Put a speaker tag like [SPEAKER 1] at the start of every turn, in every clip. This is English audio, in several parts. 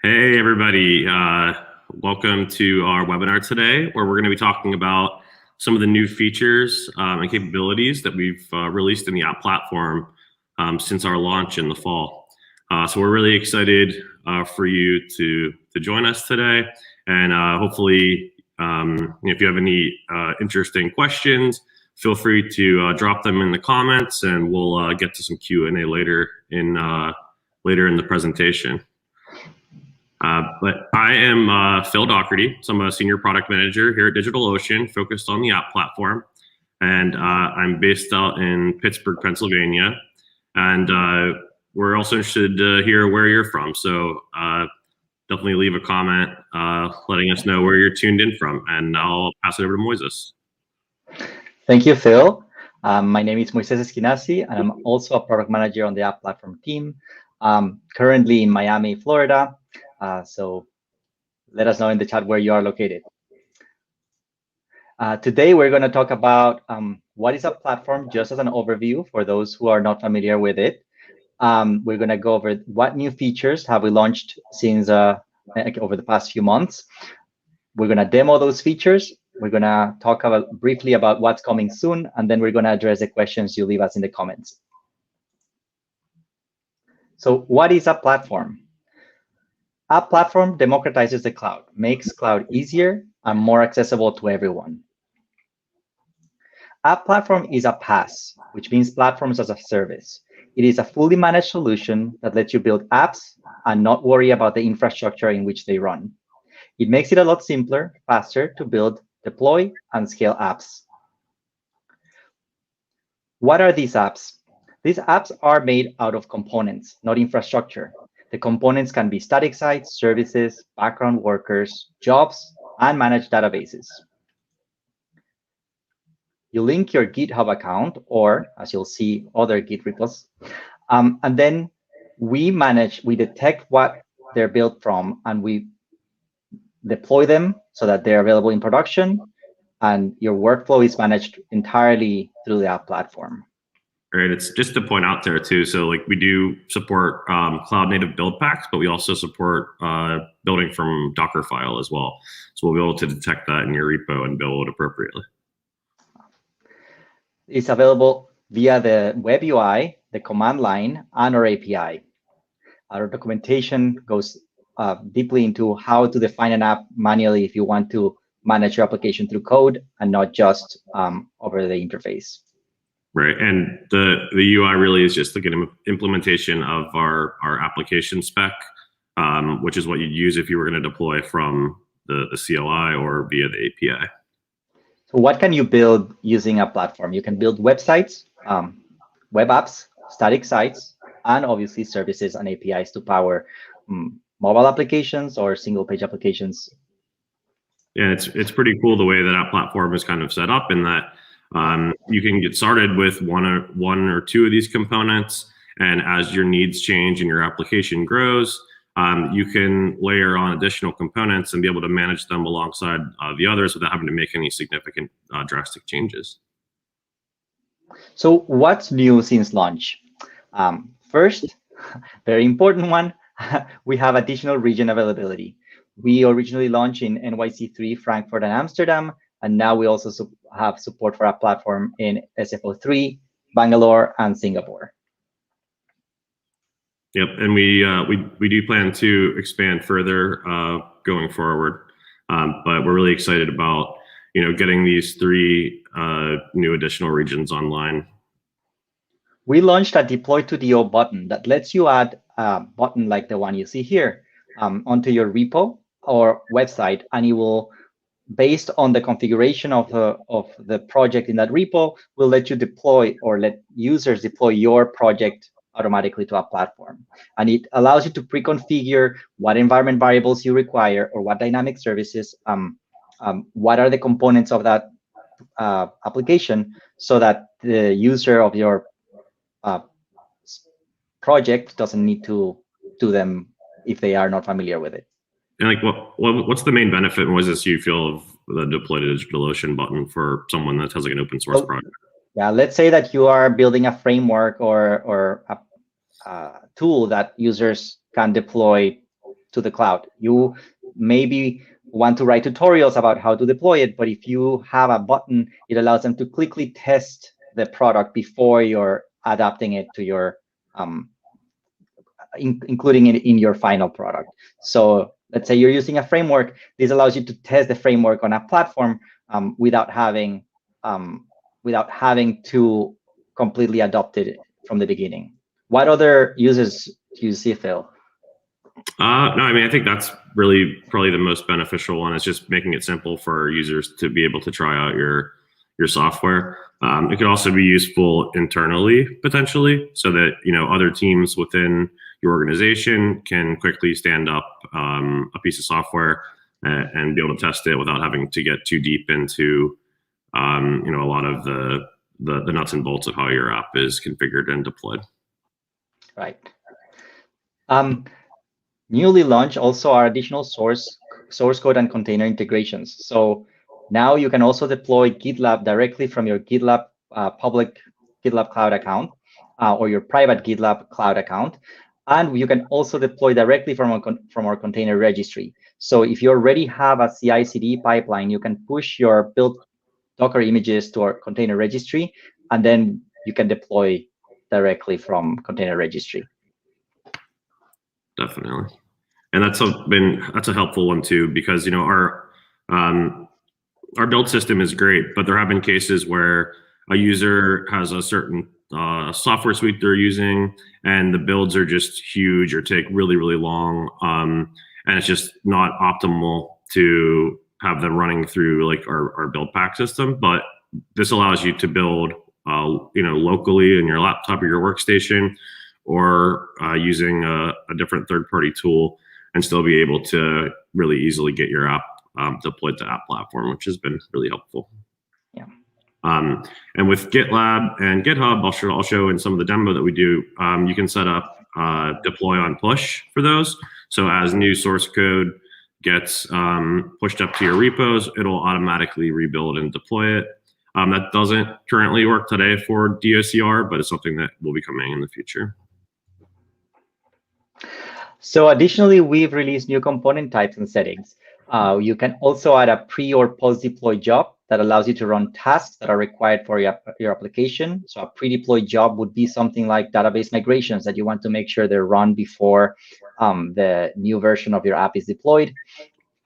[SPEAKER 1] Hey, everybody. Welcome to our webinar today, where we're going to be talking about some of the new features and capabilities that we've released in the app platform since our launch in the fall. So we're really excited for you to join us today. And hopefully, if you have any interesting questions, feel free to drop them in the comments, and we'll get to some Q&A later in the presentation. But I am Phil Doherty, so I'm a senior product manager here at DigitalOcean, focused on the app platform. And I'm based out in Pittsburgh, Pennsylvania. And we're also interested to hear where you're from. So definitely leave a comment letting us know where you're tuned in from. And I'll pass it over to Moises.
[SPEAKER 2] Thank you, Phil. My name is Moises Esquinasi, and I'm also a product manager on the app platform team. Currently in Miami, Florida. So let us know in the chat where you are located. Today, we're going to talk about what is a platform, just as an overview for those who are not familiar with it. We're going to go over what new features have we launched since over the past few months. We're going to demo those features. We're going to talk briefly about what's coming soon, and then we're going to address the questions you leave us in the comments. So what is a platform? A platform democratizes the cloud, makes cloud easier and more accessible to everyone. A platform is a PaaS, which means platforms as a service. It is a fully managed solution that lets you build apps and not worry about the infrastructure in which they run. It makes it a lot simpler, faster to build, deploy, and scale apps. What are these apps? These apps are made out of components, not infrastructure. The components can be static sites, services, background workers, jobs, and managed databases. You link your GitHub account, or as you'll see, other Git repos, and then we detect what they're built from, and we deploy them so that they're available in production, and your workflow is managed entirely through the app platform.
[SPEAKER 1] Right. It's just to point out there too. So like we do support cloud native build packs, but we also support building from Dockerfile as well. So we'll be able to detect that in your repo and build appropriately.
[SPEAKER 2] It's available via the web UI, the command line, and our API. Our documentation goes deeply into how to define an app manually if you want to manage your application through code and not just over the interface.
[SPEAKER 1] Right, and the UI really is just like an implementation of our application spec, which is what you'd use if you were going to deploy from the CLI or via the API.
[SPEAKER 2] So what can you build using a platform? You can build websites, web apps, static sites, and obviously services and APIs to power mobile applications or single-page applications.
[SPEAKER 1] Yeah, it's pretty cool the way that our platform is kind of set up in that you can get started with one or two of these components, and as your needs change and your application grows, you can layer on additional components and be able to manage them alongside the others without having to make any significant drastic changes.
[SPEAKER 2] So what's new since launch? First, very important one, we have additional region availability. We originally launched in NYC3, Frankfurt, and Amsterdam, and now we also have support for our platform in SFO3, Bangalore, and Singapore.
[SPEAKER 1] Yep, and we do plan to expand further going forward, but we're really excited about getting these three new additional regions online.
[SPEAKER 2] We launched a deploy to DO button that lets you add a button like the one you see here onto your repo or website, and it will, based on the configuration of the project in that repo, will let you deploy or let users deploy your project automatically to a platform. And it allows you to pre-configure what environment variables you require or what dynamic services, what are the components of that application, so that the user of your project doesn't need to do them if they are not familiar with it.
[SPEAKER 1] And like, what's the main benefit, Moises, you feel of the deploy to DigitalOcean button for someone that has like an open source project?
[SPEAKER 2] Yeah, let's say that you are building a framework or a tool that users can deploy to the cloud. You maybe want to write tutorials about how to deploy it, but if you have a button, it allows them to quickly test the product before you're adapting it to your, including it in your final product. So let's say you're using a framework. This allows you to test the framework on a platform without having to completely adopt it from the beginning. What other uses do you see, Phil?
[SPEAKER 1] No, I mean, I think that's really probably the most beneficial one, is just making it simple for users to be able to try out your software. It could also be useful internally, potentially, so that, you know, other teams within your organization can quickly stand up a piece of software and be able to test it without having to get too deep into, you know, a lot of the nuts and bolts of how your app is configured and deployed.
[SPEAKER 2] Right. Newly launched also are additional source code and container integrations. So now you can also deploy GitLab directly from your GitLab public GitLab Cloud account or your private GitLab Cloud account. And you can also deploy directly from our container registry. So if you already have a CI/CD pipeline, you can push your built Docker images to our container registry, and then you can deploy directly from container registry.
[SPEAKER 1] Definitely. And that's a helpful one too, because, you know, our build system is great, but there have been cases where a user has a certain software suite they're using, and the builds are just huge or take really, really long, and it's just not optimal to have them running through like our build pack system. But this allows you to build, you know, locally in your laptop or your workstation, or using a different third-party tool, and still be able to really easily get your app deployed to app platform, which has been really helpful.
[SPEAKER 2] Yeah.
[SPEAKER 1] And with GitLab and GitHub, I'll show in some of the demo that we do, you can set up deploy on push for those. So as new source code gets pushed up to your repos, it'll automatically rebuild and deploy it. That doesn't currently work today for DOCR, but it's something that will be coming in the future.
[SPEAKER 2] So additionally, we've released new component types and settings. You can also add a pre or post-deploy job that allows you to run tasks that are required for your application. So a pre-deployed job would be something like database migrations that you want to make sure they're run before the new version of your app is deployed.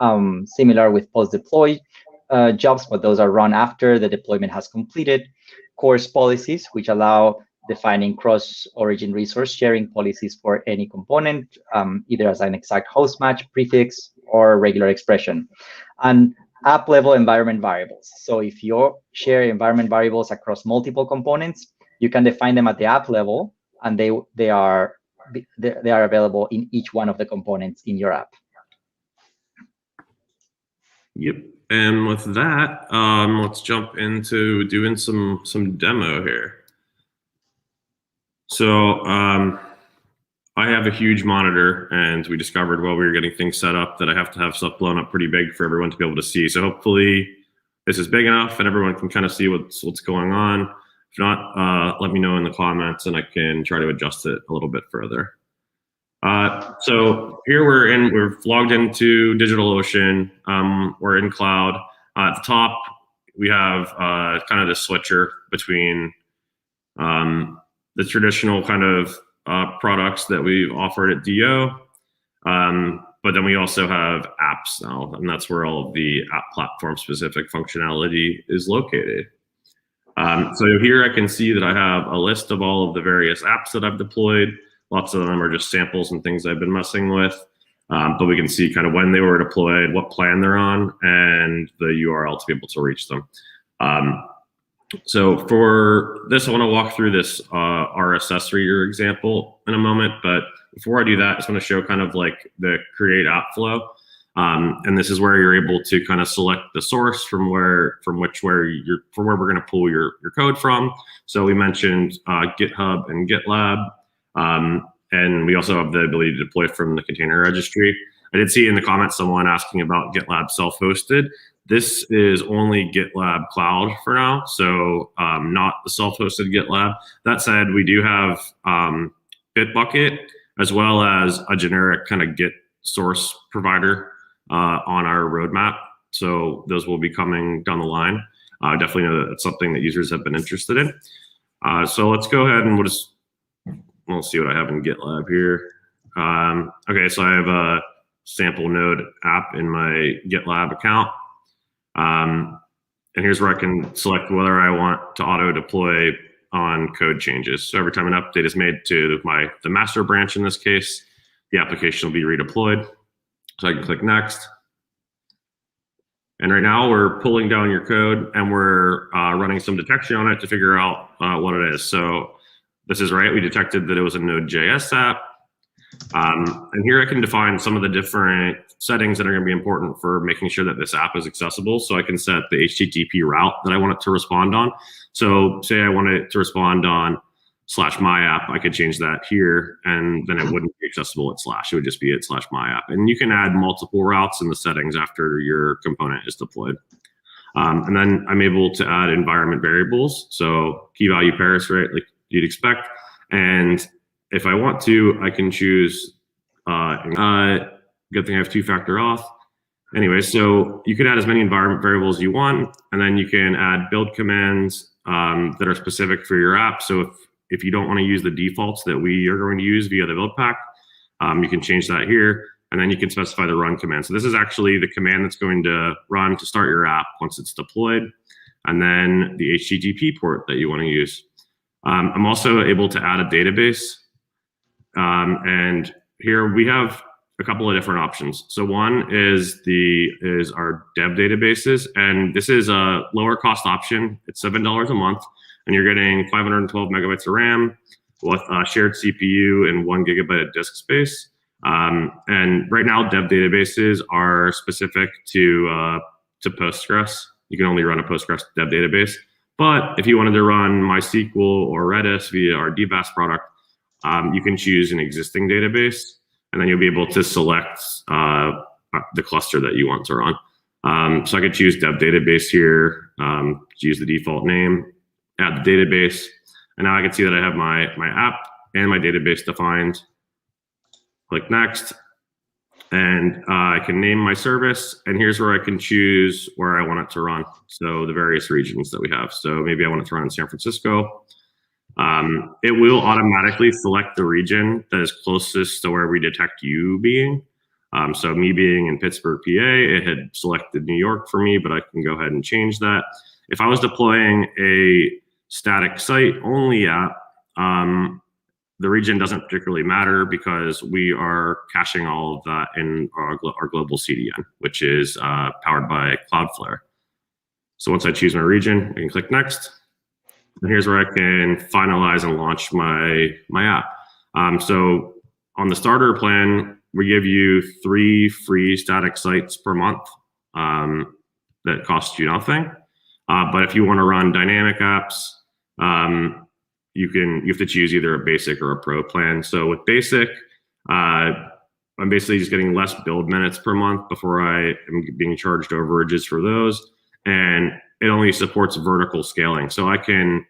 [SPEAKER 2] Similar with post-deploy jobs, but those are run after the deployment has completed. Course policies, which allow defining cross-origin resource sharing policies for any component, either as an exact host match, prefix, or regular expression. And app-level environment variables. So if you share environment variables across multiple components, you can define them at the app level, and they are available in each one of the components in your app.
[SPEAKER 1] Yep. And with that, let's jump into doing some demo here. So I have a huge monitor, and we discovered while we were getting things set up that I have to have stuff blown up pretty big for everyone to be able to see. So hopefully this is big enough and everyone can kind of see what's going on. If not, let me know in the comments and I can try to adjust it a little bit further. So here we're logged into DigitalOcean. We're in cloud. At the top, we have kind of the switcher between the traditional kind of products that we've offered at DO. But then we also have apps now, and that's where all of the app platform specific functionality is located. So here I can see that I have a list of all of the various apps that I've deployed. Lots of them are just samples and things I've been messing with. But we can see kind of when they were deployed, what plan they're on, and the URL to be able to reach them. So for this, I want to walk through this RSS reader example in a moment. But before I do that, I just want to show kind of like the create app flow. And this is where you're able to kind of select the source from where we're going to pull your code from. So we mentioned GitHub and GitLab. And we also have the ability to deploy from the container registry. I did see in the comments someone asking about GitLab self-hosted. This is only GitLab Cloud for now, so not the self-hosted GitLab. That said, we do have Bitbucket as well as a generic kind of Git source provider on our roadmap. So those will be coming down the line. Definitely know that it's something that users have been interested in. So let's go ahead and we'll see what I have in GitLab here. Okay, so I have a sample node app in my GitLab account. And here's where I can select whether I want to auto deploy on code changes. So every time an update is made to the master branch in this case, the application will be redeployed. So I can click next. And right now we're pulling down your code and we're running some detection on it to figure out what it is. So this is right, we detected that it was a Node.js app. And here I can define some of the different settings that are going to be important for making sure that this app is accessible. So I can set the HTTP route that I want it to respond on. So say I want it to respond on /my app, I could change that here, and then it wouldn't be accessible at /. It would just be at /my app. And you can add multiple routes in the settings after your component is deployed. And then I'm able to add environment variables. So key value pairs, right, like you'd expect. And if I want to, I can choose, good thing I have two-factor auth. Anyway, so you can add as many environment variables as you want, and then you can add build commands that are specific for your app. So if you don't want to use the defaults that we are going to use via the build pack, you can change that here, and then you can specify the run command. So this is actually the command that's going to run to start your app once it's deployed, and then the HTTP port that you want to use. I'm also able to add a database. And here we have a couple of different options. So one is our dev databases, and this is a lower cost option. It's $7 a month, and you're getting 512 megabytes of RAM with a shared CPU and 1 gigabyte of disk space. And right now, dev databases are specific to Postgres. You can only run a Postgres dev database. But if you wanted to run MySQL or Redis via our DBaaS product, you can choose an existing database, and then you'll be able to select the cluster that you want to run. So I could choose dev database here, use the default name, add the database, and now I can see that I have my app and my database defined. Click next, and I can name my service, and here's where I can choose where I want it to run. So the various regions that we have. So maybe I want it to run in San Francisco. It will automatically select the region that is closest to where we detect you being. So me being in Pittsburgh, PA, it had selected New York for me, but I can go ahead and change that. If I was deploying a static site only app, the region doesn't particularly matter because we are caching all of that in our global CDN, which is powered by Cloudflare. So once I choose my region, I can click next. And here's where I can finalize and launch my app. So on the starter plan, we give you 3 free static sites per month that cost you nothing. But if you want to run dynamic apps, you have to choose either a basic or a pro plan. So with basic, I'm basically just getting less build minutes per month before I am being charged overages for those. And it only supports vertical scaling. So I can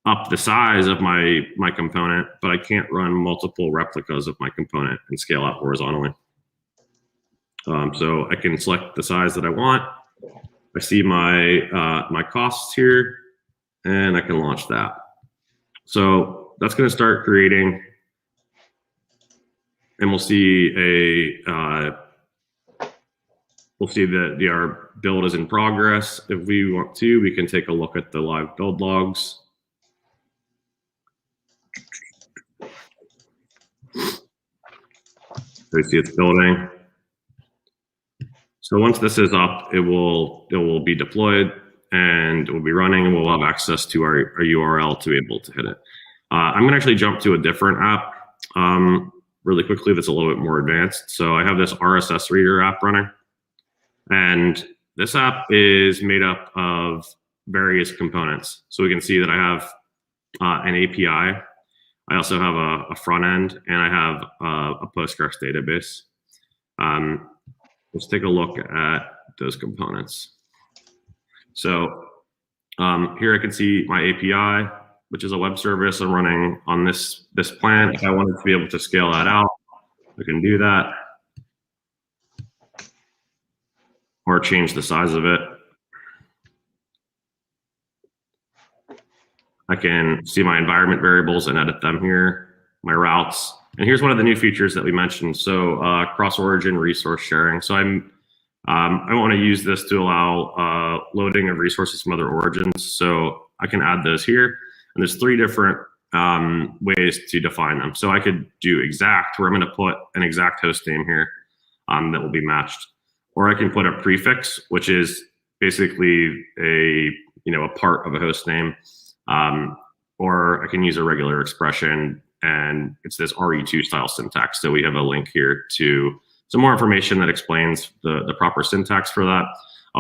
[SPEAKER 1] up the size of my component, but I can't run multiple replicas of my component and scale out horizontally. So I can select the size that I want. I see my costs here, and I can launch that. So that's going to start creating, and we'll see that our build is in progress. If we want to, we can take a look at the live build logs. So you see it's building. So once this is up, it will be deployed and it will be running, and we'll have access to our URL to be able to hit it. I'm going to actually jump to a different app really quickly that's a little bit more advanced. So I have this RSS reader app running, and this app is made up of various components. So we can see that I have an API. I also have a front end, and I have a Postgres database. Let's take a look at those components. So here I can see my API, which is a web service I'm running on this plan. If I wanted to be able to scale that out, I can do that. or change the size of it. I can see my environment variables and edit them here, my routes. And here's one of the new features that we mentioned. So cross-origin resource sharing. So I want to use this to allow loading of resources from other origins. So I can add those here. And there's 3 different ways to define them. So I could do exact, where I'm going to put an exact host name here that will be matched. Or I can put a prefix, which is basically a part of a host name. Or I can use a regular expression, and it's this RE2 style syntax. So we have a link here to some more information that explains the proper syntax for that.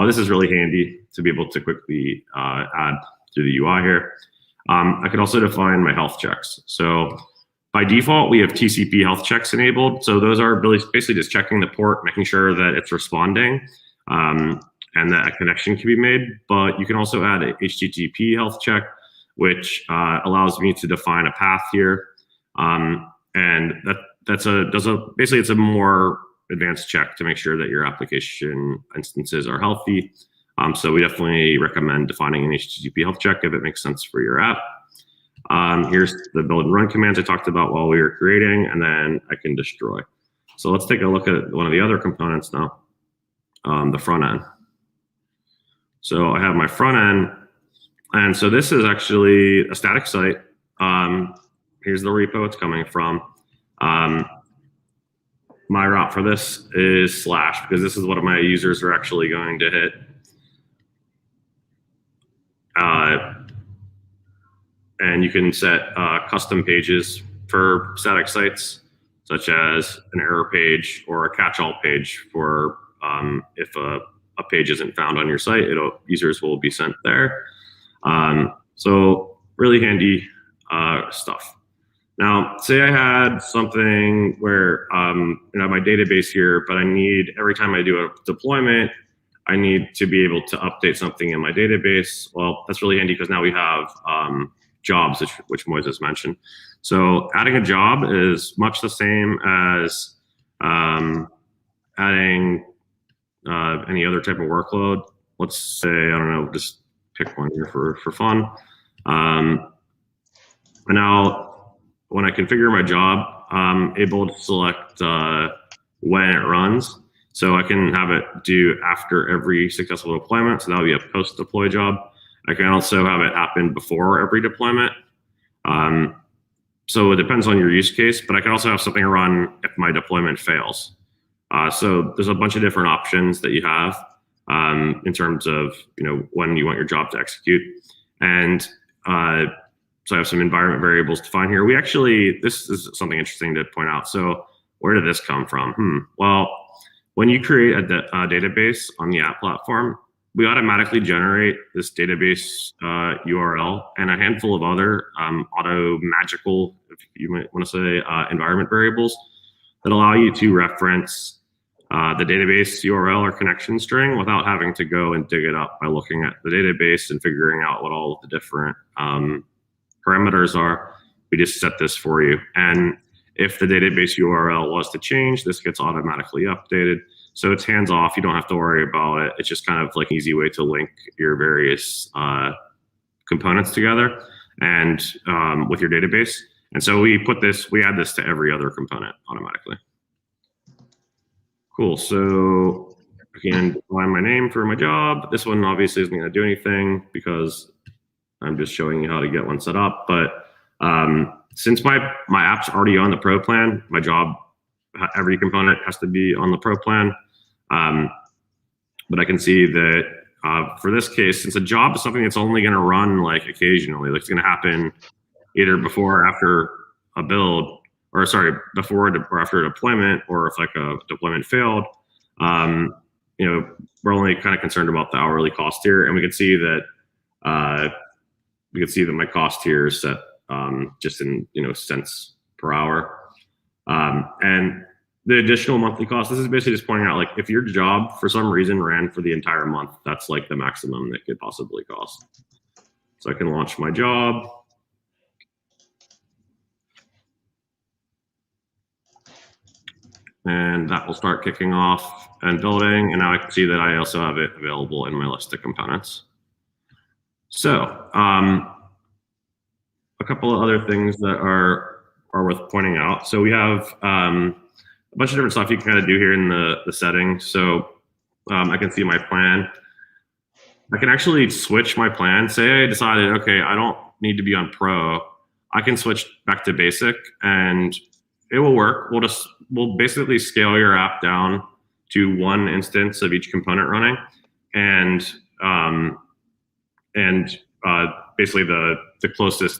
[SPEAKER 1] This is really handy to be able to quickly add through the UI here. I could also define my health checks. So by default, we have TCP health checks enabled. So those are basically just checking the port, making sure that it's responding, and that a connection can be made. But you can also add a HTTP health check, which allows me to define a path here. And basically it's a more advanced check to make sure that your application instances are healthy. So we definitely recommend defining an HTTP health check if it makes sense for your app. Here's the build and run commands I talked about while we were creating, and then I can destroy. So let's take a look at one of the other components now, the front end. So I have my front end, and so this is actually a static site. Here's the repo it's coming from. My route for this is / because this is what my users are actually going to hit. And you can set custom pages for static sites, such as an error page or a catch-all page for if a page isn't found on your site, users will be sent there. So really handy stuff. Now, say I had something where my database here, but I need, every time I do a deployment, I need to be able to update something in my database. Well, that's really handy because now we have jobs, which Moises mentioned. So adding a job is much the same as adding any other type of workload. Let's say, I don't know, just pick one here for fun. And now when I configure my job, I'm able to select when it runs. So I can have it do after every successful deployment. So that would be a post-deploy job. I can also have it happen before every deployment. So it depends on your use case, but I can also have something run if my deployment fails. So there's a bunch of different options that you have in terms of when you want your job to execute. And so I have some environment variables defined here. This is something interesting to point out. So where did this come from? Well, when you create a database on the app platform, we automatically generate this database URL and a handful of other magical, if you might want to say, environment variables that allow you to reference the database URL or connection string without having to go and dig it up by looking at the database and figuring out what all of the different parameters are. We just set this for you. And if the database URL was to change, this gets automatically updated. So it's hands off. You don't have to worry about it. It's just kind of like an easy way to link your various components together and with your database. And so we add this to every other component automatically. Cool. So I can define my name for my job. This one obviously isn't going to do anything because I'm just showing you how to get one set up. But since my app's already on the Pro plan, my job, every component has to be on the Pro plan. But I can see that for this case, since a job is something that's only going to run like occasionally, like it's going to happen either before or after a build, or sorry, before or after a deployment, or if like a deployment failed, we're only kind of concerned about the hourly cost here, and we can see that my cost here is set just in cents per hour, and the additional monthly cost. This is basically just pointing out, like, if your job for some reason ran for the entire month, that's like the maximum that could possibly cost. So I can launch my job. and that will start kicking off and building. And now I can see that I also have it available in my list of components. So a couple of other things that are worth pointing out. So we have a bunch of different stuff you can kind of do here in the settings. So I can see my plan. I can actually switch my plan. Say I decided, okay, I don't need to be on Pro. I can switch back to Basic, and it will work. We'll basically scale your app down to one instance of each component running, and basically the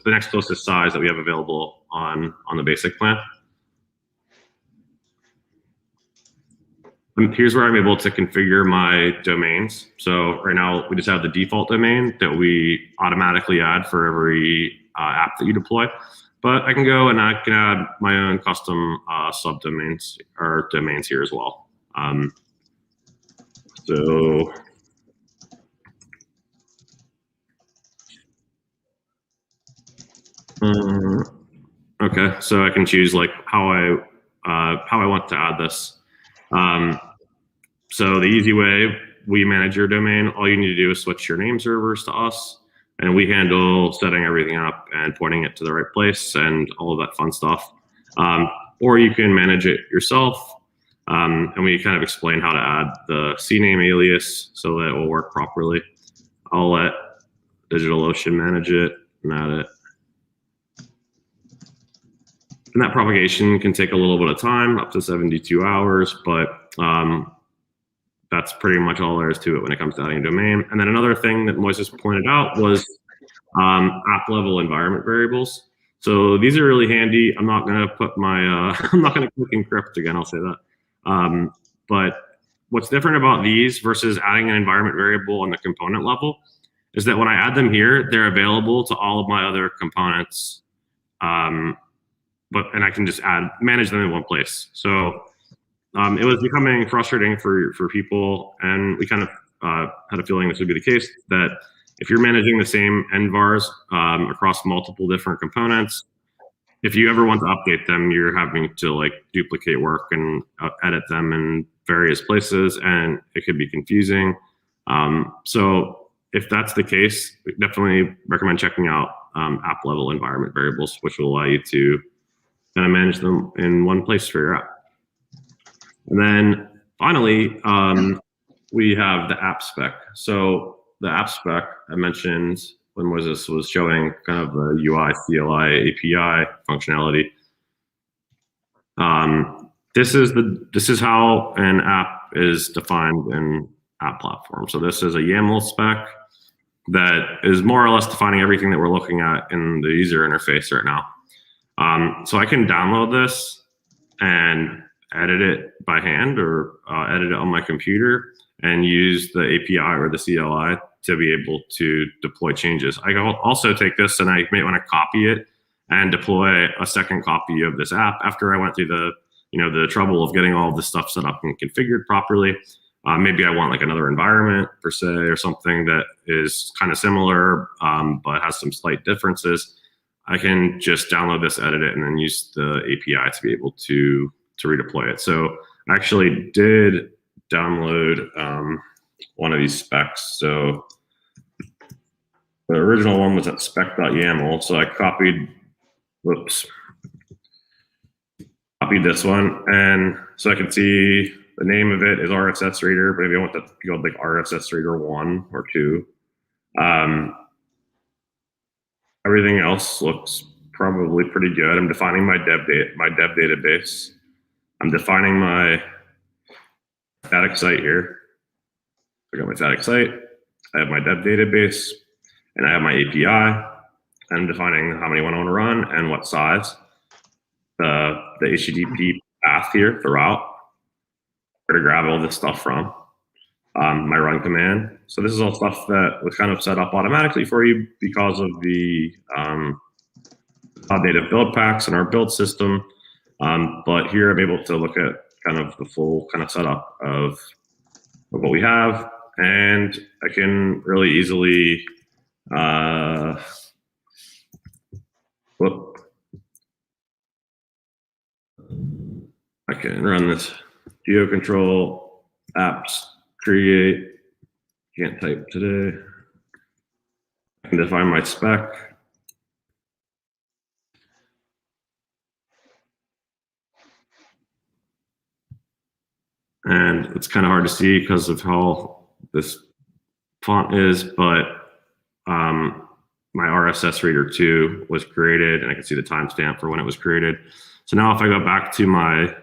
[SPEAKER 1] next closest size that we have available on the Basic plan. Here's where I'm able to configure my domains. So right now we just have the default domain that we automatically add for every app that you deploy. But I can go and I can add my own custom subdomains or domains here as well. Okay, so I can choose like how I want to add this. So the easy way, we manage your domain. All you need to do is switch your name servers to us, and we handle setting everything up and pointing it to the right place and all of that fun stuff. Or you can manage it yourself, and we kind of explain how to add the CNAME alias so that it will work properly. I'll let DigitalOcean manage it and add it. And that propagation can take a little bit of time, up to 72 hours, but that's pretty much all there is to it when it comes to adding a domain. And then another thing that Moises pointed out was app level environment variables. So these are really handy. I'm not going to put my, I'm not going to click encrypt again, I'll say that. But what's different about these versus adding an environment variable on the component level is that when I add them here, they're available to all of my other components. And I can just manage them in one place. So it was becoming frustrating for people, and we kind of had a feeling this would be the case, that if you're managing the same envars across multiple different components, if you ever want to update them, you're having to like duplicate work and edit them in various places, and it could be confusing. So if that's the case, we definitely recommend checking out app level environment variables, which will allow you to kind of manage them in one place for your app. And then finally, we have the app spec. So the app spec I mentioned when Moises was showing kind of the UI, CLI, API functionality. This is how an app is defined in App Platform. So this is a YAML spec that is more or less defining everything that we're looking at in the user interface right now. So I can download this and edit it by hand or edit it on my computer and use the API or the CLI to be able to deploy changes. I can also take this and I may want to copy it and deploy a second copy of this app after I went through the trouble of getting all of this stuff set up and configured properly. Maybe I want like another environment per se or something that is kind of similar but has some slight differences. I can just download this, edit it, and then use the API to be able to redeploy it. So I actually did download one of these specs. So the original one was at spec.yaml. So I copied this one. And so I can see the name of it is RSS Reader, but maybe I want to go like RSS Reader 1 or 2. Everything else looks probably pretty good. I'm defining my dev database. I'm defining my static site here. I got my static site. I have my dev database, and I have my API. I'm defining how many I want to run and what size. The HTTP path here, the route, where to grab all this stuff from. My run command. So this is all stuff that was kind of set up automatically for you because of the cloud native build packs and our build system. But here I'm able to look at kind of the full kind of setup of what we have, and I can really easily I can run this geo control apps create. Can't type today. I can define my spec. And it's kind of hard to see because of how this font is, but my RSS reader 2 was created, and I can see the timestamp for when it was created. So now if I go back to my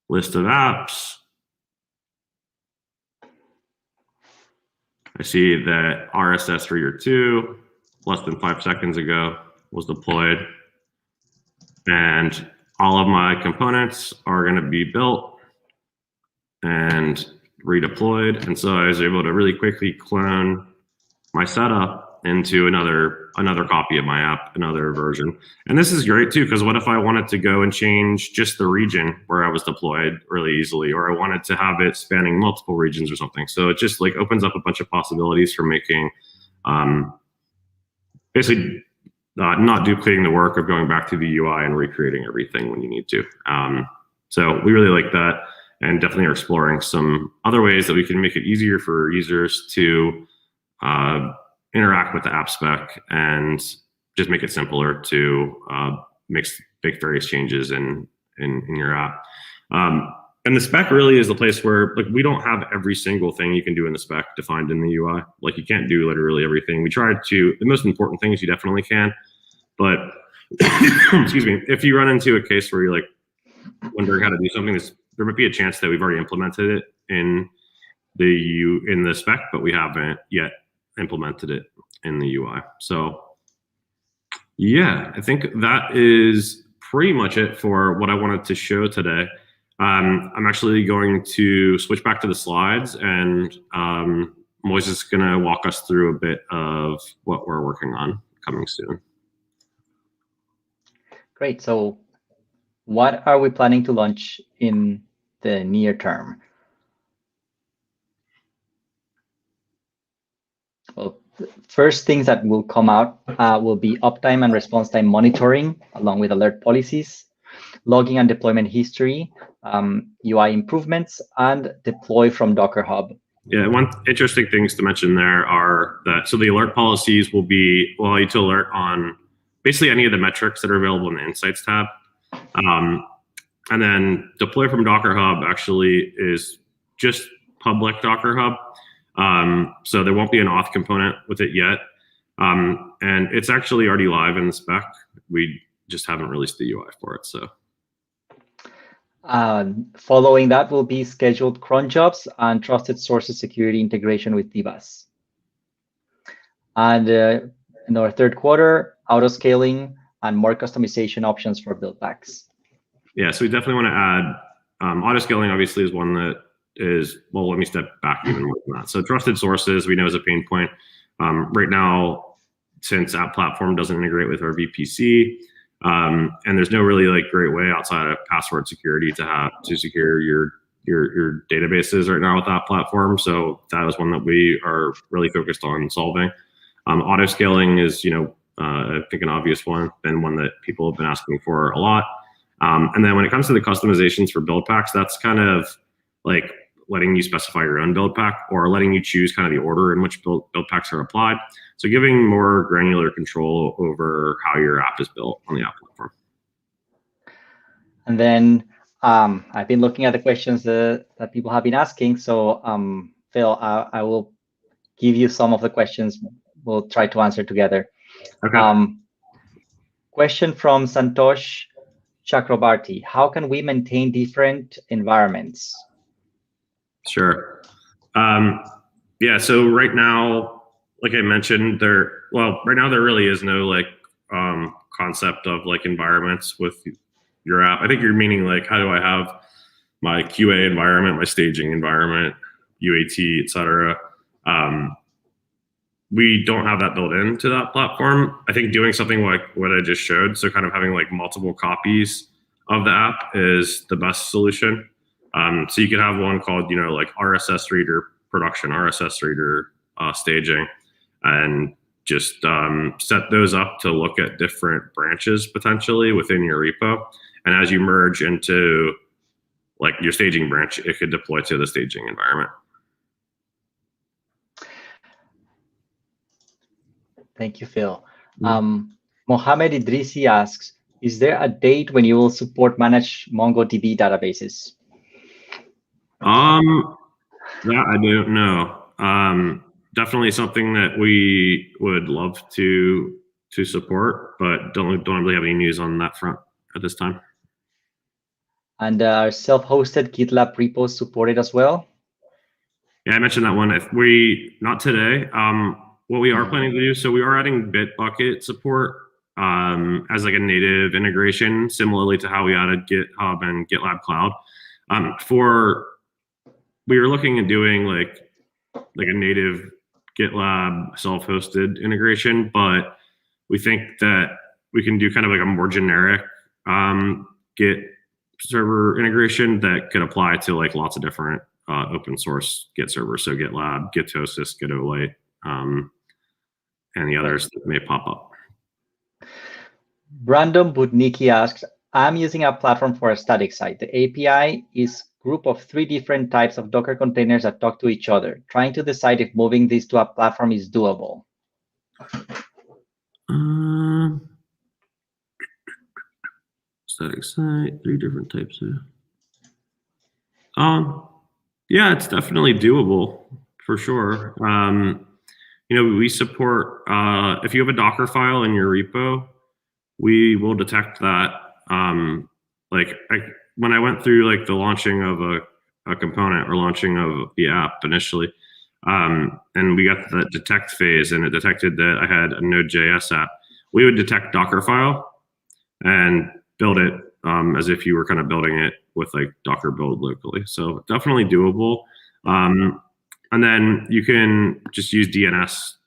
[SPEAKER 1] list of apps, I see that RSS reader 2, less than 5 seconds ago, was deployed. And all of my components are going to be built and redeployed. And so I was able to really quickly clone my setup into another copy of my app, another version. And this is great too, because what if I wanted to go and change just the region where I was deployed really easily, or I wanted to have it spanning multiple regions or something. So it just like opens up a bunch of possibilities for making, basically not duplicating the work of going back to the UI and recreating everything when you need to. So we really like that, and definitely are exploring some other ways that we can make it easier for users to interact with the app spec and just make it simpler to make various changes in your app. And the spec really is the place where, like, we don't have every single thing you can do in the spec defined in the UI. Like, you can't do literally everything. We tried to, the most important things you definitely can, but excuse me, if you run into a case where you're like wondering how to do something, there might be a chance that we've already implemented it in the spec, but we haven't yet implemented it in the UI. So yeah, I think that is pretty much it for what I wanted to show today. I'm actually going to switch back to the slides, and Moises is going to walk us through a bit of what we're working on coming soon.
[SPEAKER 2] Great. So what are we planning to launch in the near term? Well, the first things that will come out will be uptime and response time monitoring, along with alert policies, logging and deployment history, UI improvements, and deploy from Docker Hub.
[SPEAKER 1] Yeah, one interesting things to mention there are that, so the alert policies will allow you to alert on basically any of the metrics that are available in the Insights tab. And then deploy from Docker Hub actually is just public Docker Hub. So there won't be an auth component with it yet. And it's actually already live in the spec. We just haven't released the UI for it, so.
[SPEAKER 2] Following that will be scheduled cron jobs and trusted sources security integration with DBaaS. And in our third quarter, auto scaling and more customization options for build packs.
[SPEAKER 1] Yeah, so we definitely want to add auto scaling. Obviously, is one that is, well, let me step back even more than that. So trusted sources we know is a pain point right now, since App Platform doesn't integrate with our VPC. And there's no really like great way outside of password security to secure your databases right now with that platform. So that is one that we are really focused on solving. Auto scaling is, I think an obvious one, and one that people have been asking for a lot. And then when it comes to the customizations for build packs, that's kind of like letting you specify your own build pack, or letting you choose kind of the order in which build packs are applied. So giving more granular control over how your app is built on the app platform.
[SPEAKER 2] And then I've been looking at the questions that people have been asking. So Phil, I will give you some of the questions we'll try to answer together.
[SPEAKER 1] Okay.
[SPEAKER 2] Question from Santosh Chakrabarti. How can we maintain different environments?
[SPEAKER 1] Sure. Yeah, so right now, like I mentioned, right now there really is no like concept of like environments with your app. I think you're meaning like, how do I have my QA environment, my staging environment, UAT, et cetera. We don't have that built into that platform. I think doing something like what I just showed, so kind of having like multiple copies of the app, is the best solution. So you could have one called, like RSS reader production, RSS reader staging, and just set those up to look at different branches potentially within your repo. And as you merge into like your staging branch, it could deploy to the staging environment.
[SPEAKER 2] Thank you, Phil. Mohammed Idrisi asks, is there a date when you will support managed MongoDB databases?
[SPEAKER 1] That I don't know. Definitely something that we would love to support, but don't really have any news on that front at this time.
[SPEAKER 2] And are self-hosted GitLab repos supported as well?
[SPEAKER 1] Yeah, I mentioned that one. If not today. What we are planning to do, so we are adding Bitbucket support as like a native integration, similarly to how we added GitHub and GitLab Cloud. We were looking at doing like a native GitLab self-hosted integration, but we think that we can do kind of like a more generic Git server integration that could apply to like lots of different open source Git servers. So GitLab, Gitosis, Gitolite, and the others that may pop up.
[SPEAKER 2] Brandon Budnicki asks, I'm using a platform for a static site. The API is group of 3 different types of Docker containers that talk to each other. Trying to decide if moving these to a platform is doable.
[SPEAKER 1] Static site, 3 different types of. Yeah, it's definitely doable for sure. We support if you have a Docker file in your repo, we will detect that. When I went through like the launching of a component or launching of the app initially, and we got the detect phase, and it detected that I had a Node.js app. We would detect Docker file and build it as if you were kind of building it with like Docker build locally. So definitely doable. And then you can just use DNS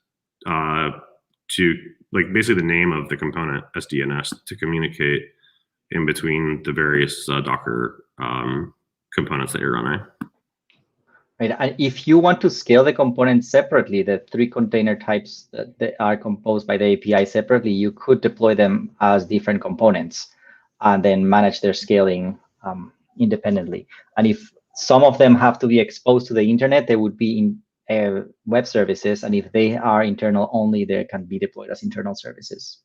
[SPEAKER 1] to like basically the name of the component as DNS to communicate in between the various Docker components that you're running.
[SPEAKER 2] Right. And if you want to scale the components separately, the 3 container types that are composed by the API separately, you could deploy them as different components and then manage their scaling independently. And if some of them have to be exposed to the internet, they would be in web services. And if they are internal only, they can be deployed as internal services.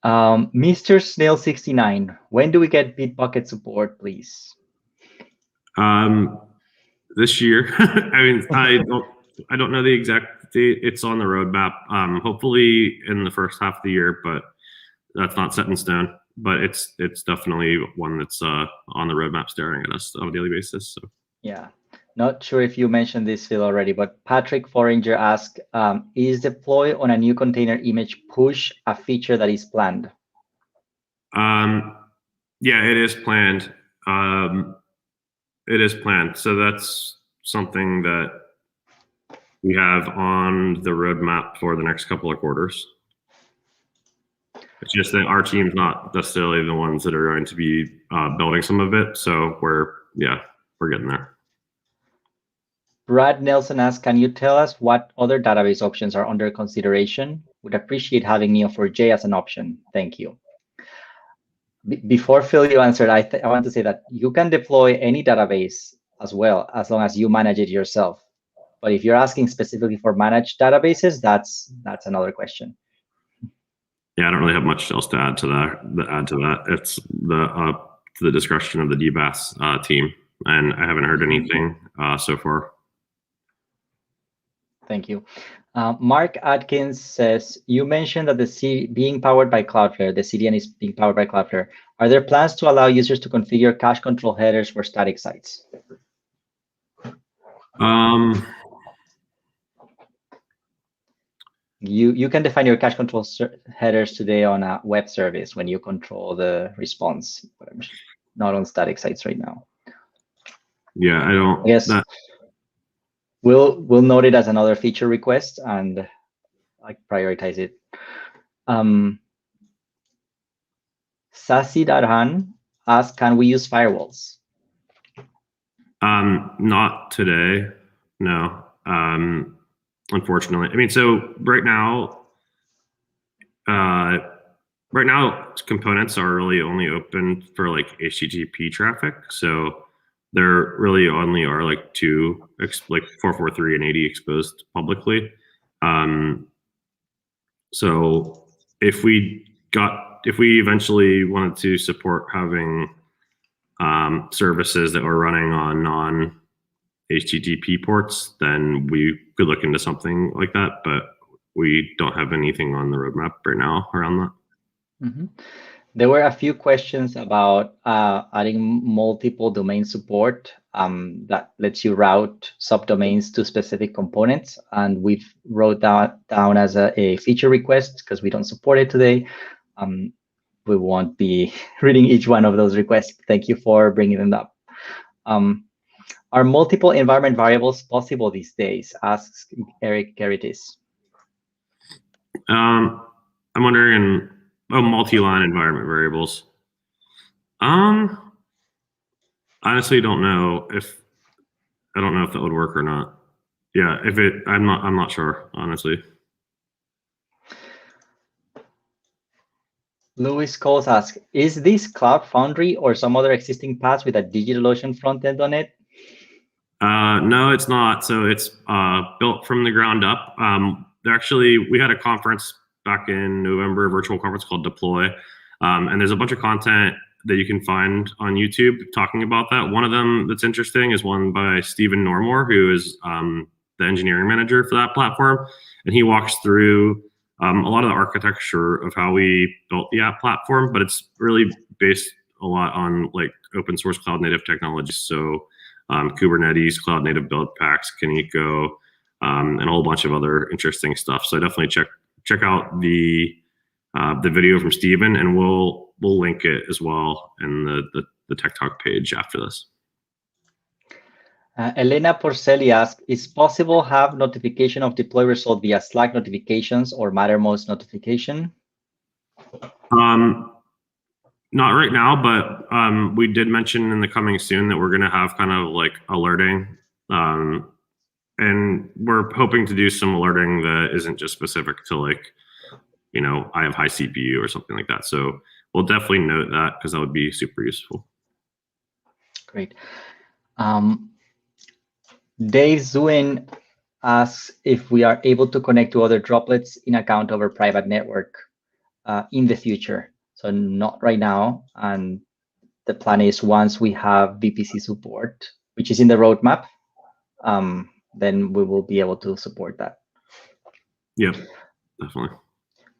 [SPEAKER 2] Mr. Snail69, when do we get Bitbucket support, please?
[SPEAKER 1] This year. I mean, I don't know the exact date. It's on the roadmap. Hopefully in the first half of the year, but that's not set in stone. But it's definitely one that's on the roadmap, staring at us on a daily basis. So
[SPEAKER 2] yeah, not sure if you mentioned this, Phil, already, but Patrick Foringer asked, is deploy on a new container image push a feature that is planned?
[SPEAKER 1] Yeah, it is planned. It is planned. So that's something that we have on the roadmap for the next couple of quarters. It's just that our team's not necessarily the ones that are going to be building some of it. So we're getting there.
[SPEAKER 2] Brad Nelson asks, can you tell us what other database options are under consideration? Would appreciate having Neo4j as an option. Thank you. Before Phil, you answered, I want to say that you can deploy any database as well, as long as you manage it yourself. But if you're asking specifically for managed databases, that's another question.
[SPEAKER 1] Yeah, I don't really have much else to add to that. It's the discretion of the DBAS team, and I haven't heard anything so far.
[SPEAKER 2] Thank you. Mark Atkins says, you mentioned that being powered by Cloudflare, the CDN is being powered by Cloudflare. Are there plans to allow users to configure cache control headers for static sites? You can define your cache control headers today on a web service when you control the response, but I'm not on static sites right now.
[SPEAKER 1] Yeah, I don't.
[SPEAKER 2] Yes. We'll note it as another feature request and prioritize it. Sasi Darhan asks, can we use firewalls?
[SPEAKER 1] Not today, no. Unfortunately, I mean, so right now, Right now, components are really only open for like HTTP traffic. So there really only are like two, like 443 and 80 exposed publicly. So if we eventually wanted to support having services that were running on non HTTP ports, then we could look into something like that. But we don't have anything on the roadmap right now around that.
[SPEAKER 2] Mm-hmm. There were a few questions about adding multiple domain support that lets you route subdomains to specific components. And we've wrote that down as a feature request because we don't support it today. We won't be reading each one of those requests. Thank you for bringing them up. Are multiple environment variables possible these days? Asks Eric Geritis.
[SPEAKER 1] I'm wondering, multi-line environment variables. Honestly, I don't know if that would work or not. Yeah, I'm not sure, honestly.
[SPEAKER 2] Louis Coles asks, is this Cloud Foundry or some other existing PaaS with a DigitalOcean front end on it?
[SPEAKER 1] No, it's not. So it's built from the ground up. We had a conference back in November, a virtual conference called Deploy. And there's a bunch of content that you can find on YouTube talking about that. One of them that's interesting is one by Stephen Normore, who is the engineering manager for that platform. And he walks through a lot of the architecture of how we built the app platform, but it's really based a lot on like open source cloud native technologies. So Kubernetes, cloud native build packs, Kaneko, and a whole bunch of other interesting stuff. So definitely check out the video from Steven, and we'll link it as well in the Tech Talk page after this.
[SPEAKER 2] Elena Porcelli asks, is possible have notification of deploy result via Slack notifications or Mattermost notification?
[SPEAKER 1] Not right now, but we did mention in the coming soon that we're going to have kind of like alerting. And we're hoping to do some alerting that isn't just specific to like, I have high CPU or something like that. So we'll definitely note that because that would be super useful.
[SPEAKER 2] Great. Dave Zuin asks if we are able to connect to other droplets in account over private network in the future. So not right now. And the plan is once we have VPC support, which is in the roadmap, then we will be able to support that.
[SPEAKER 1] Yeah, definitely.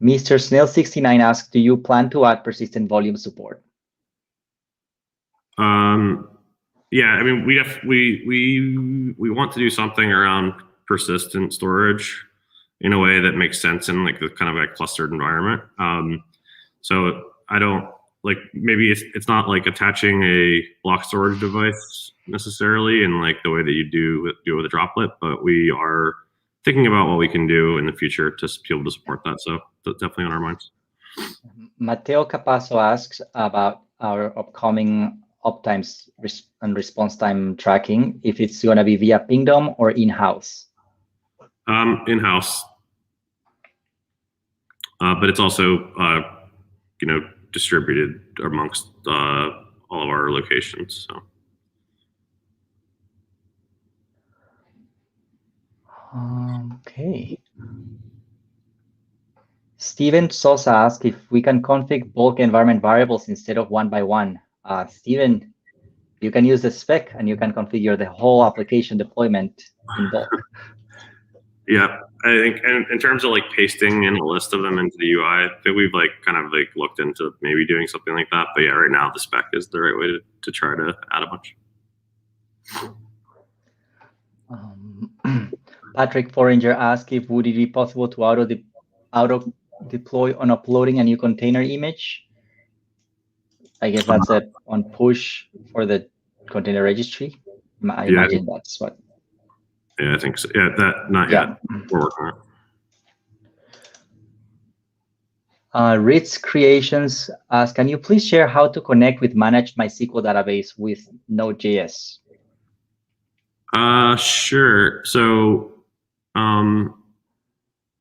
[SPEAKER 2] Mr. Snail69 asks, do you plan to add persistent volume support?
[SPEAKER 1] Yeah, I mean, we want to do something around persistent storage in a way that makes sense in like the kind of like clustered environment. So I don't like, maybe it's not like attaching a block storage device necessarily in like the way that you do with a droplet, but we are thinking about what we can do in the future to be able to support that. So that's definitely on our minds.
[SPEAKER 2] Mateo Capasso asks about our upcoming uptimes and response time tracking, if it's going to be via Pingdom or in-house.
[SPEAKER 1] In-house, but it's also distributed amongst all of our locations. So.
[SPEAKER 2] Okay. Steven Sosa asked if we can config bulk environment variables instead of one by one. Steven, you can use the spec and you can configure the whole application deployment in bulk.
[SPEAKER 1] Yeah, I think, and in terms of like pasting in a list of them into the UI, I think we've like kind of like looked into maybe doing something like that. But yeah, right now the spec is the right way to try to add a bunch.
[SPEAKER 2] Patrick Foringer asked if would it be possible to auto deploy on uploading a new container image. I guess that's on push for the container registry. I imagine that's what.
[SPEAKER 1] Yeah, I think so. Yeah, that not yet. We're working on it.
[SPEAKER 2] Ritz Creations asks, can you please share how to connect with Managed MySQL database with Node.js?
[SPEAKER 1] Sure. So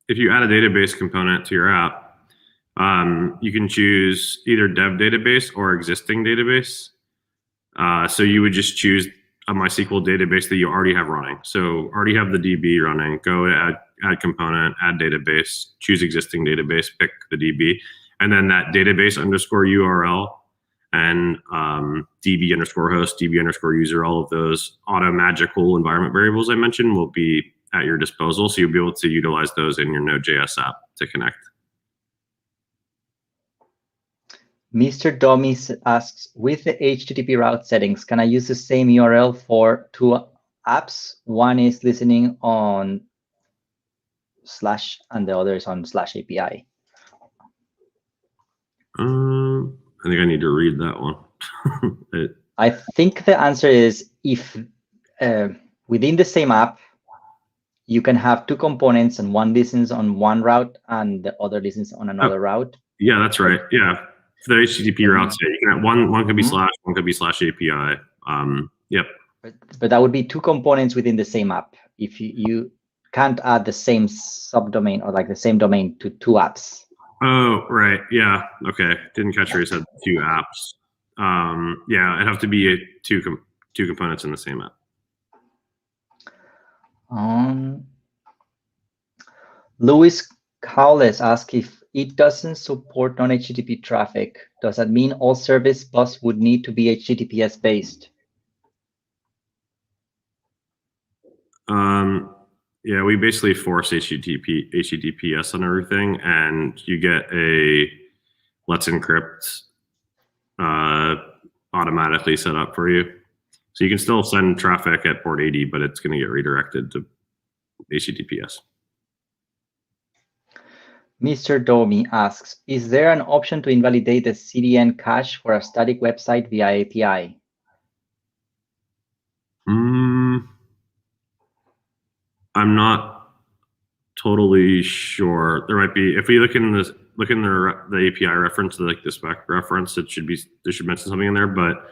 [SPEAKER 1] if you add a database component to your app, You can choose either dev database or existing database. So you would just choose a MySQL database that you already have running. So already have the DB running, go add component, add database, choose existing database, pick the DB, and then that database underscore URL and DB underscore host, DB underscore user, all of those auto magical environment variables I mentioned will be at your disposal. So you'll be able to utilize those in your Node.js app to connect.
[SPEAKER 2] Mr. Domi asks, with the HTTP route settings, can I use the same URL for two apps? One is listening on / and the other is on /API.
[SPEAKER 1] I think I need to read that one.
[SPEAKER 2] I think the answer is if within the same app, you can have two components and one listens on one route and the other listens on another route.
[SPEAKER 1] Yeah, that's right. Yeah. For the HTTP routes, you can have one could be / one could be /API. Yep.
[SPEAKER 2] But that would be two components within the same app. If you can't add the same subdomain or like the same domain to two apps.
[SPEAKER 1] Oh, right. Yeah. Okay. Didn't catch where you said two apps. Yeah, it'd have to be two components in the same app.
[SPEAKER 2] Louis Cowles asks if it doesn't support non-HTTP traffic. Does that mean all service bus would need to be HTTPS based?
[SPEAKER 1] Yeah, we basically force HTTPS on everything, and you get a Let's Encrypt automatically set up for you. So you can still send traffic at port 80, but it's going to get redirected to HTTPS.
[SPEAKER 2] Mr. Domi asks, is there an option to invalidate the CDN cache for a static website via API?
[SPEAKER 1] I'm not totally sure. There might be, if we look in the API reference, like the spec reference, there should mention something in there. But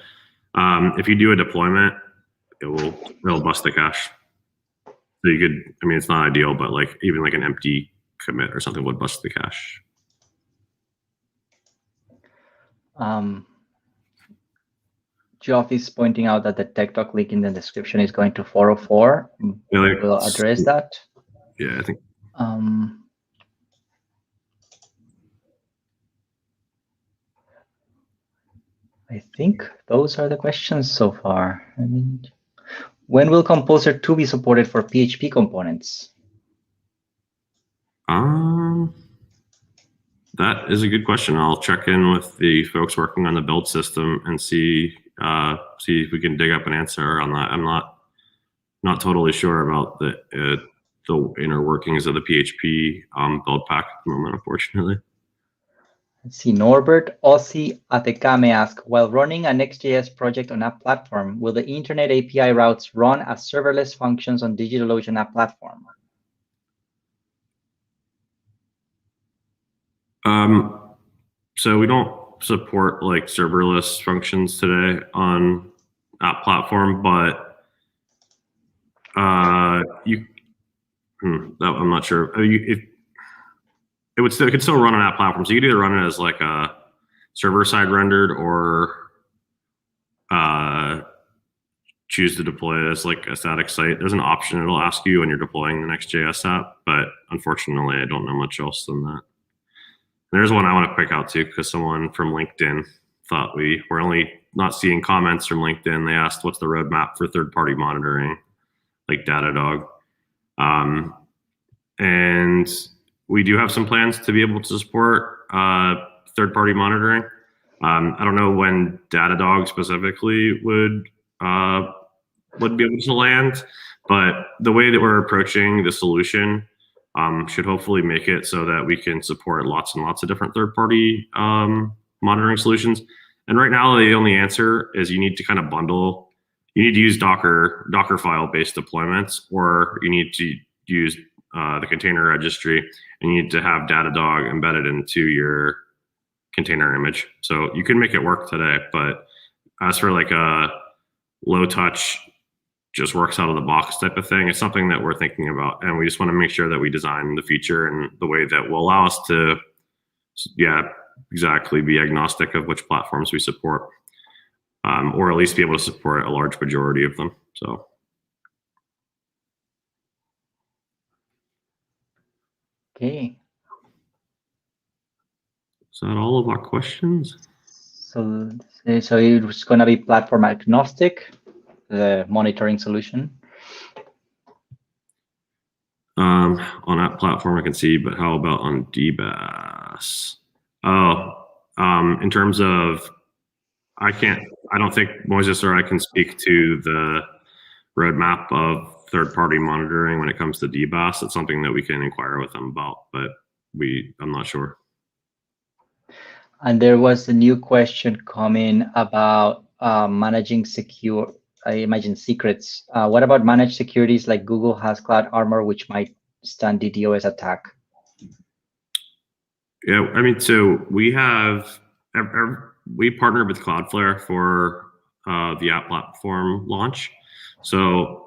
[SPEAKER 1] if you do a deployment, it'll bust the cache. So you could, I mean, it's not ideal, but like even like an empty commit or something would bust the cache.
[SPEAKER 2] Geoff is pointing out that the tech talk link in the description is going to 404.
[SPEAKER 1] Yeah, like,
[SPEAKER 2] we'll address that.
[SPEAKER 1] Yeah, I think.
[SPEAKER 2] I think those are the questions so far. I mean, when will Composer 2 be supported for PHP components?
[SPEAKER 1] That is a good question. I'll check in with the folks working on the build system and see if we can dig up an answer on that. I'm not totally sure about the inner workings of the PHP build pack at the moment, unfortunately.
[SPEAKER 2] Let's see, Norbert Ossi Atekame asks, while running a Next.js project on App Platform, will the Internet API routes run as serverless functions on DigitalOcean App Platform?
[SPEAKER 1] So we don't support like serverless functions today on App Platform, but I'm not sure. It could still run on App Platform. So you could either run it as like a server-side rendered or choose to deploy it as like a static site. There's an option it'll ask you when you're deploying the Next.js app, but unfortunately, I don't know much else than that. There's one I want to pick out too, because someone from LinkedIn thought we were only not seeing comments from LinkedIn. They asked, what's the roadmap for third-party monitoring, like Datadog? And we do have some plans to be able to support third-party monitoring. I don't know when Datadog specifically would be able to land, but the way that we're approaching the solution should hopefully make it so that we can support lots and lots of different third-party monitoring solutions. And right now, the only answer is you need to kind of bundle. You need to use Docker file-based deployments, or you need to use the container registry, and you need to have Datadog embedded into your container image. So you can make it work today, but as for like a low-touch, just works out of the box type of thing, it's something that we're thinking about, and we just want to make sure that we design the feature in the way that will allow us to yeah, exactly, be agnostic of which platforms we support, or at least be able to support a large majority of them. So.
[SPEAKER 2] Okay.
[SPEAKER 1] Is that all of our questions?
[SPEAKER 2] So it's going to be platform agnostic, the monitoring solution.
[SPEAKER 1] On that platform I can see, but how about on DBaaS? Oh, in terms of, I don't think Moises or I can speak to the roadmap of third-party monitoring when it comes to DBaaS. It's something that we can inquire with them about, but I'm not sure.
[SPEAKER 2] And there was a new question coming about managing secure, I imagine, secrets. What about managed securities like Google has Cloud Armor, which might stand DDoS attack?
[SPEAKER 1] Yeah, I mean, so we partnered with Cloudflare for the app platform launch. So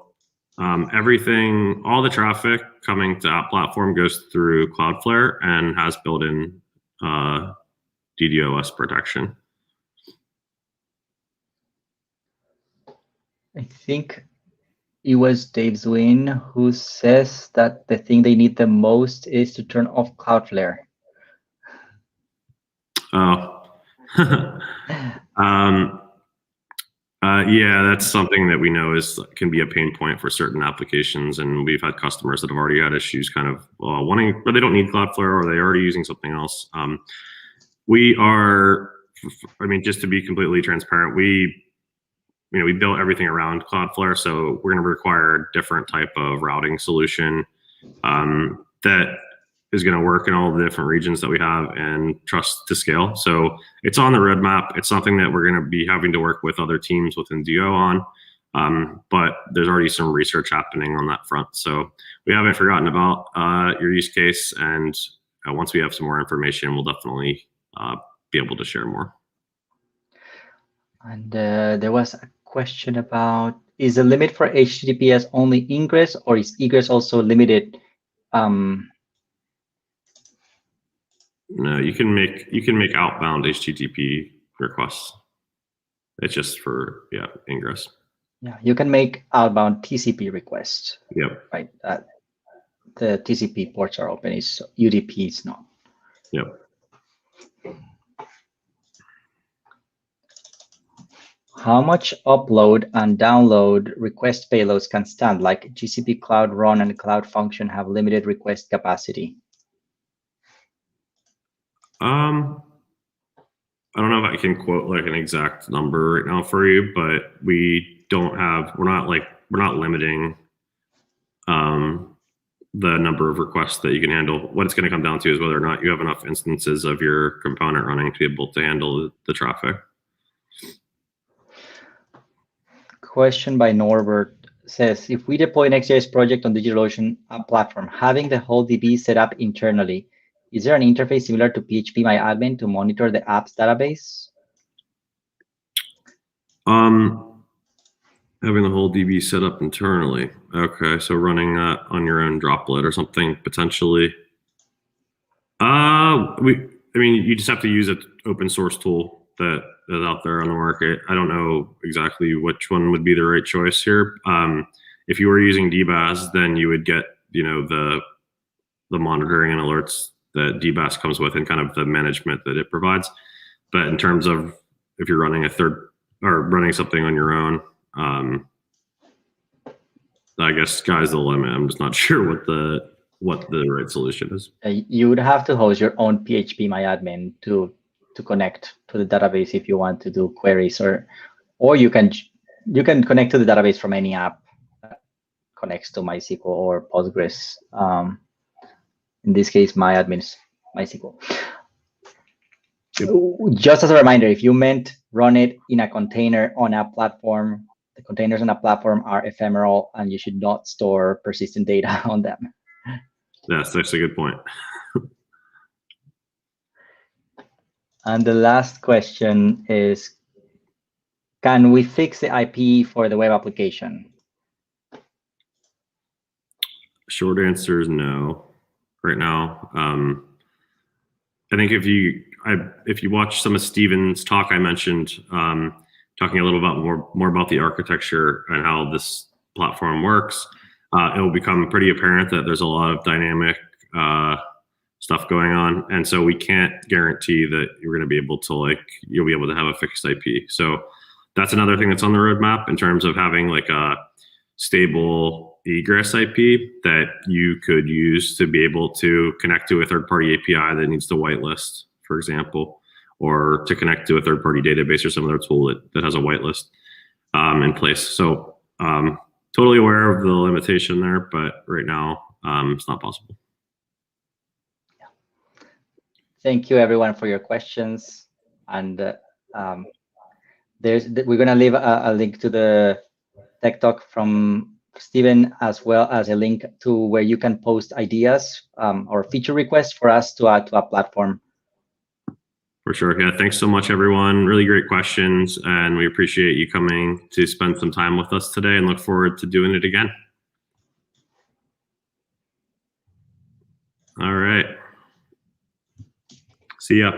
[SPEAKER 1] everything, all the traffic coming to app platform goes through Cloudflare and has built-in DDoS protection.
[SPEAKER 2] I think it was Dave Zwin who says that the thing they need the most is to turn off Cloudflare.
[SPEAKER 1] Oh. Yeah, that's something that we know can be a pain point for certain applications, and we've had customers that have already had issues kind of wanting, but they don't need Cloudflare or they're already using something else. We are, I mean, just to be completely transparent, we built everything around Cloudflare, so we're going to require a different type of routing solution that is going to work in all the different regions that we have and trust to scale. So it's on the roadmap. It's something that we're going to be having to work with other teams within DO on, but there's already some research happening on that front. So we haven't forgotten about your use case, and once we have some more information, we'll definitely be able to share more.
[SPEAKER 2] And there was a question about, is the limit for HTTPS only ingress, or is egress also limited?
[SPEAKER 1] No, you can make outbound HTTP requests. It's just for ingress.
[SPEAKER 2] Yeah, you can make outbound TCP requests.
[SPEAKER 1] Yep.
[SPEAKER 2] Right. The TCP ports are open. Is UDP is not.
[SPEAKER 1] Yep.
[SPEAKER 2] How much upload and download request payloads can stand? Like GCP Cloud Run and Cloud Function have limited request capacity.
[SPEAKER 1] I don't know if I can quote like an exact number right now for you, but we're not limiting the number of requests that you can handle. What it's going to come down to is whether or not you have enough instances of your component running to be able to handle the traffic.
[SPEAKER 2] Question by Norbert says, if we deploy an Next.js project on DigitalOcean App Platform, having the whole DB set up internally, is there an interface similar to PHPMyAdmin to monitor the app's database?
[SPEAKER 1] Having the whole DB set up internally. Okay, so running that on your own droplet or something potentially. I mean, you just have to use an open source tool that is out there on the market. I don't know exactly which one would be the right choice here. If you were using DBaaS, then you would get the monitoring and alerts that DBaaS comes with and kind of the management that it provides. But in terms of if you're running running something on your own, I guess sky's the limit. I'm just not sure what the right solution is.
[SPEAKER 2] You would have to host your own PHPMyAdmin to connect to the database if you want to do queries, or you can connect to the database from any app that connects to MySQL or Postgres. In this case, MyAdmin is MySQL. Yep. Just as a reminder, if you meant run it in a container on a platform, the containers on a platform are ephemeral and you should not store persistent data on them.
[SPEAKER 1] That's a good point.
[SPEAKER 2] And the last question is, can we fix the IP for the web application?
[SPEAKER 1] Short answer is no. Right now, I think if you watch some of Steven's talk, I mentioned talking a little about more about the architecture and how this platform works. It will become pretty apparent that there's a lot of dynamic stuff going on, and so we can't guarantee that you're going to be able to you'll be able to have a fixed IP. So that's another thing that's on the roadmap in terms of having like a stable egress IP that you could use to be able to connect to a third-party API that needs to whitelist, for example, or to connect to a third-party database or some other tool that has a whitelist in place. So totally aware of the limitation there, but right now it's not possible.
[SPEAKER 2] Thank you, everyone, for your questions. And we're going to leave a link to the tech talk from Steven, as well as a link to where you can post ideas or feature requests for us to add to our platform.
[SPEAKER 1] For sure. Yeah. Thanks so much, everyone. Really great questions. And we appreciate you coming to spend some time with us today and look forward to doing it again. All right. See ya.